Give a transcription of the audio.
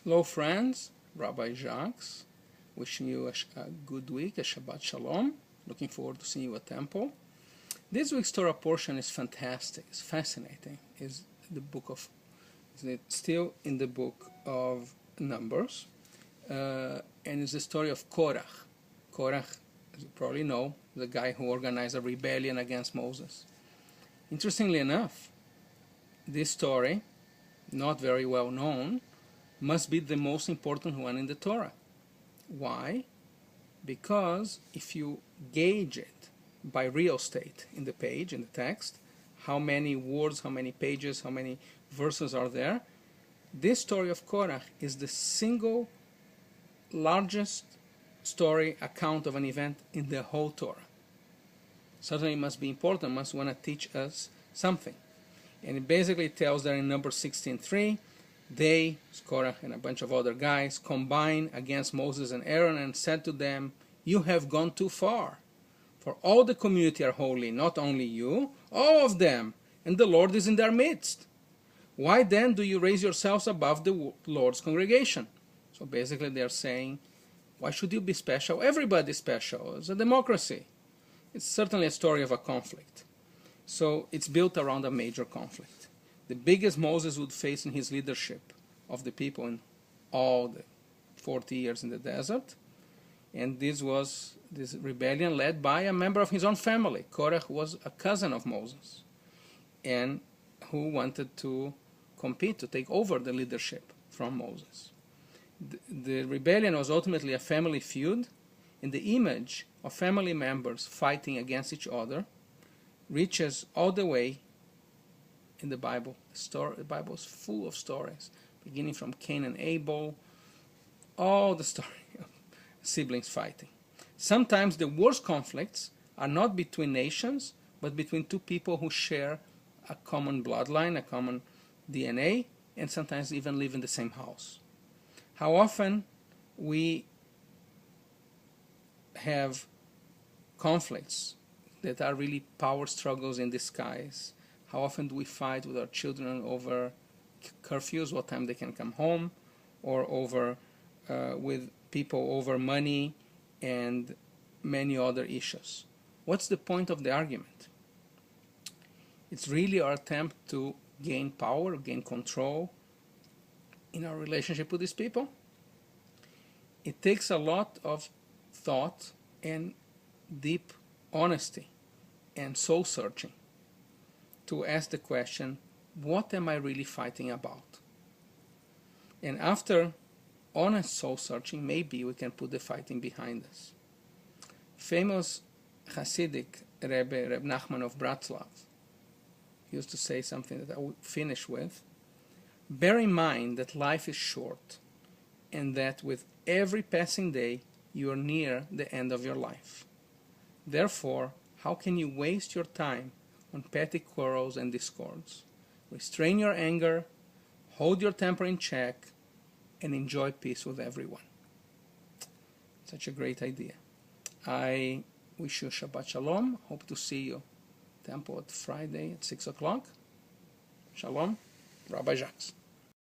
Hello friends, Rabbi Jacques, wishing you a good week, a Shabbat Shalom. Looking forward to seeing you at Temple. This week's Torah portion is fantastic, it's fascinating. It's still in the book of Numbers, and it's the story of Korach. Korach, as you probably know, the guy who organized a rebellion against Moses. Interestingly enough, this story, not very well known, must be the most important one in the Torah. Why? Because if you gauge it by real estate in the page, in the text, how many words, how many pages, how many verses are there, this story of Korach is the single largest story account of an event in the whole Torah. Certainly it must be important, must want to teach us something. And it basically tells that in Numbers 16:3, they, Korach and a bunch of other guys, combined against Moses and Aaron and said to them, "You have gone too far. For all the community are holy, not only you, all of them, and the Lord is in their midst. Why then do you raise yourselves above the Lord's congregation?" So basically they're saying, why should you be special? Everybody's special. It's a democracy. It's certainly a story of a conflict. So it's built around a major conflict. The biggest Moses would face in his leadership of the people in all the 40 years in the desert. And this was this rebellion led by a member of his own family. Korach was a cousin of Moses, and who wanted to compete, to take over the leadership from Moses. The rebellion was ultimately a family feud, and the image of family members fighting against each other reaches all the way in the Bible. The Bible is full of stories, beginning from Cain and Abel, all the story of siblings fighting. Sometimes the worst conflicts are not between nations, but between two people who share a common bloodline, a common DNA, and sometimes even live in the same house. How often we have conflicts that are really power struggles in disguise. How often do we fight with our children over curfews, what time they can come home, or over with people over money and many other issues? What's the point of the argument? It's really our attempt to gain power, gain control in our relationship with these people. It takes a lot of thought and deep honesty and soul searching to ask the question, what am I really fighting about? And after honest soul searching, maybe we can put the fighting behind us. Famous Hasidic Reb Nachman of Bratslav used to say something that I will finish with. Bear in mind that life is short, and that with every passing day you are near the end of your life. Therefore, how can you waste your time on petty quarrels and discords? Restrain your anger, hold your temper in check, and enjoy peace with everyone. Such a great idea. I wish you Shabbat Shalom. Hope to see you Temple at Friday at 6 o'clock. Shalom, Rabbi Jacques.